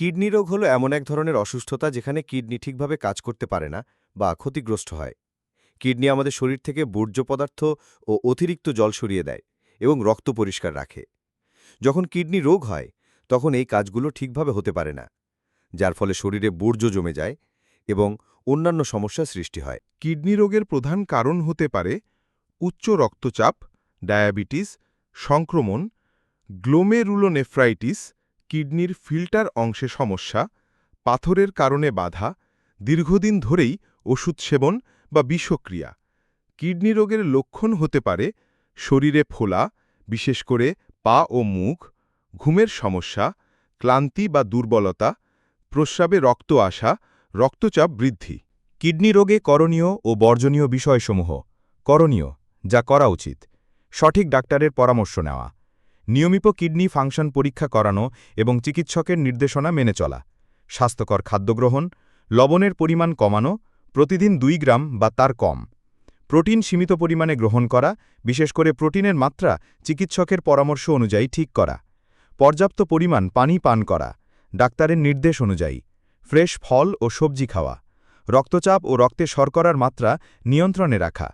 Kidney রোগ হলো এমন এক ধরনের অসুস্থতা যেখানে কিডনি ঠিকভাবে কাজ করতে পারে না বা ক্ষতিগ্রস্ত হয়। কিডনি আমাদের শরীর থেকে বর্জ্য পদার্থ ও অতিরিক্ত জল সরিয়ে দেয় এবং রক্ত পরিষ্কার রাখে। যখন কিডনি রোগ হয় তখন এই কাজগুলো ঠিকভাবে হতে পারে না, যার ফলে শরীরে বর্জ্য জমে যায় এবং অন্যান্য সমস্যা সৃষ্টি হয়। কিডনি রোগের প্রধান কারণ হতে পারে উচ্চ রক্তচাপ, ডায়াবেটিস, সংক্রমণ, গ্লোমেরুলোনেফ্রাইটিস, কিডনির ফিল্টার অংশে সমস্যা, পাথরের কারণে বাধা, দীর্ঘদিন ধরেই ওষুধ সেবন বা বিষক্রিয়া। কিডনি রোগের লক্ষণ হতে পারে শরীরে ফোলা, বিশেষ করে পা ও মুখ, ঘুমের সমস্যা, ক্লান্তি বা দুর্বলতা, প্রস্রাবে রক্ত আসা, রক্তচাপ বৃদ্ধি। কিডনি রোগে করণীয় ও বর্জনীয় বিষয়সমূহ। করণীয়, যা করা উচিত: সঠিক ডাক্তারের পরামর্শ নেওয়া, নিয়মিত কিডনি ফাংশন পরীক্ষা করানো এবং চিকিৎসকের নির্দেশনা মেনে চলা, স্বাস্থ্যকর খাদ্য গ্রহণ, লবণের পরিমাণ কমানো, প্রতিদিন 2 গ্রাম বা তার কম, প্রোটিন সীমিত পরিমাণে গ্রহণ করা, বিশেষ করে প্রোটিনের মাত্রা চিকিৎসকের পরামর্শ অনুযায়ী ঠিক করা, পর্যাপ্ত পরিমাণ পানি পান করা, ডাক্তারের নির্দেশ অনুযায়ী, ফ্রেশ ফল ও সবজি খাওয়া, রক্তচাপ ও রক্তে শর্করার মাত্রা নিয়ন্ত্রণে রাখা।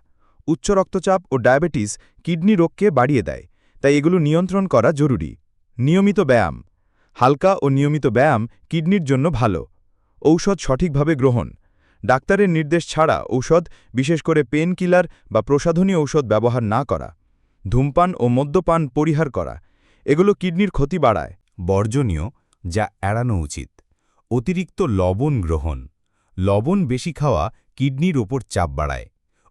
উচ্চ রক্তচাপ ও ডায়াবেটিস কিডনি রোগকে বাড়িয়ে দেয়, তাই এগুলো নিয়ন্ত্রণ করা জরুরি। নিয়মিত ব্যায়াম, হালকা ও নিয়মিত ব্যায়াম কিডনির জন্য ভালো। ঔষধ সঠিকভাবে গ্রহণ, ডাক্তারের নির্দেশ ছাড়া ঔষধ, বিশেষ করে পেন কিলার বা প্রসাধনী ঔষধ ব্যবহার না করা। ধূমপান ও মদ্যপান পরিহার করা, এগুলো কিডনির ক্ষতি বাড়ায়। বর্জনীয়, যা এড়ানো উচিত: অতিরিক্ত লবণ গ্রহণ। লবণ বেশি খাওয়া কিডনির ওপর চাপ বাড়ায়।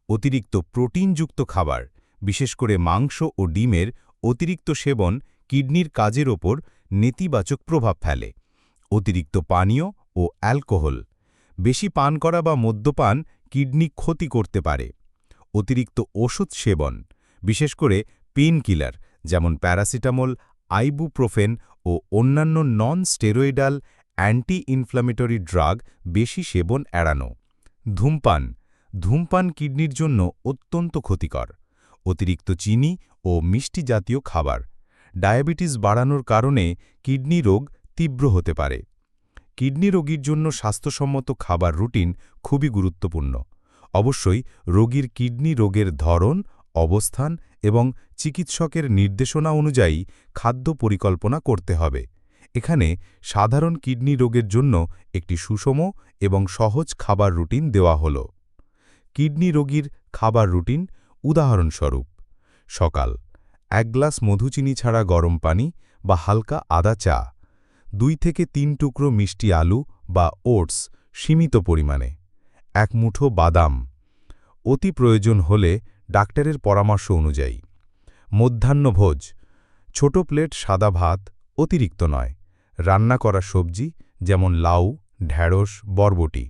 অতিরিক্ত প্রোটিনযুক্ত খাবার, বিশেষ করে মাংস ও ডিমের অতিরিক্ত সেবন কিডনির কাজের ওপর নেতিবাচক প্রভাব ফেলে। অতিরিক্ত পানীয় ও অ্যালকোহল, বেশি পান করা বা মদ্যপান কিডনি ক্ষতি করতে পারে। অতিরিক্ত ওষুধ সেবন, বিশেষ করে পেন কিলার যেমন প্যারাসিটামল, আইবুপ্রোফেন ও অন্যান্য non steroidal anti inflammatory drug বেশি সেবন এড়ানো। ধূমপান, ধূমপান কিডনির জন্য অত্যন্ত ক্ষতিকর। অতিরিক্ত চিনি ও মিষ্টি জাতীয় খাবার, ডায়াবেটিস বাড়ানোর কারণে কিডনি রোগ তীব্র হতে পারে। কিডনি রোগীর জন্য স্বাস্থ্যসম্মত খাবার রুটিন খুবই গুরুত্বপূর্ণ। অবশ্যই রোগীর কিডনি রোগের ধরন, অবস্থান এবং চিকিৎসকের নির্দেশনা অনুযায়ী খাদ্য পরিকল্পনা করতে হবে। এখানে সাধারণ কিডনি রোগের জন্য একটি সুষম এবং সহজ খাবার রুটিন দেওয়া হল। কিডনি রোগীর খাবার রুটিন উদাহরণস্বরূপ: সকাল 1 গ্লাস মধুচিনি ছাড়া গরম পানি বা হালকা আদা চা, 2 থেকে 3 টুকরো মিষ্টি আলু বা ওটস সীমিত পরিমাণে, 1 মুঠো বাদাম, অতি প্রয়োজন হলে ডাক্তারের পরামর্শ অনুযায়ী। মধ্যাহ্নভোজ: ছোট প্লেট সাদা ভাত, অতিরিক্ত নয়, রান্না করা সবজি যেমন লাউ, ঢেঁড়স, বরবটি,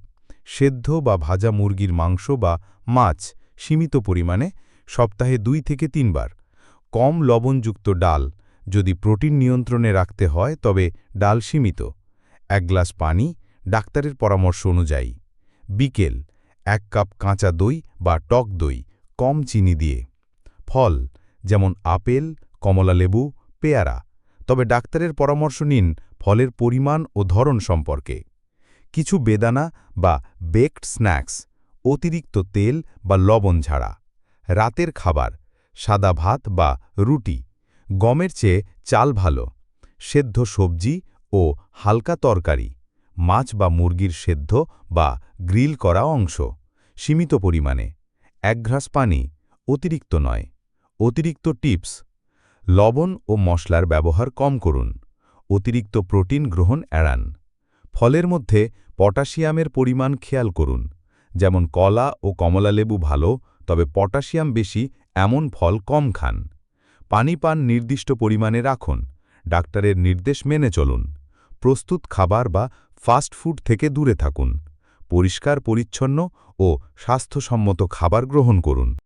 সেদ্ধ বা ভাজা মুরগির মাংস বা মাছ সীমিত পরিমাণে, সপ্তাহে 2 থেকে 3 বার। কম লবণযুক্ত ডাল, যদি প্রোটিন নিয়ন্ত্রণে রাখতে হয় তবে ডাল সীমিত। 1 গ্লাস পানি, ডাক্তারের পরামর্শ অনুযায়ী। বিকেল 1 কাপ কাঁচা দই বা টক দই, কম চিনি দিয়ে। ফল যেমন আপেল, কমলালেবু, পেয়ারা, তবে ডাক্তারের পরামর্শ নিন ফলের পরিমাণ ও ধরন সম্পর্কে। কিছু বেদানা বা বেকড স্ন্যাক্স, অতিরিক্ত তেল বা লবণ ছাড়া। রাতের খাবার: সাদা ভাত বা রুটি, গমের চেয়ে চাল ভালো, সেদ্ধ সবজি ও হালকা তরকারি, মাছ বা মুরগির সেদ্ধ বা গ্রিল করা অংশ, সীমিত পরিমাণে। 1 গ্লাস পানি, অতিরিক্ত নয়। অতিরিক্ত টিপস: লবণ ও মশলার ব্যবহার কম করুন। অতিরিক্ত প্রোটিন গ্রহণ এড়ান। ফলের মধ্যে পটাশিয়ামের পরিমাণ খেয়াল করুন, যেমন কলা ও কমলালেবু ভালো, তবে পটাশিয়াম বেশি এমন ফল কম খান। পানি পান নির্দিষ্ট পরিমাণে রাখুন। ডাক্তারের নির্দেশ মেনে চলুন। প্রস্তুত খাবার বা ফাস্ট ফুড থেকে দূরে থাকুন। পরিষ্কার পরিচ্ছন্ন ও স্বাস্থ্যসম্মত খাবার গ্রহণ করুন।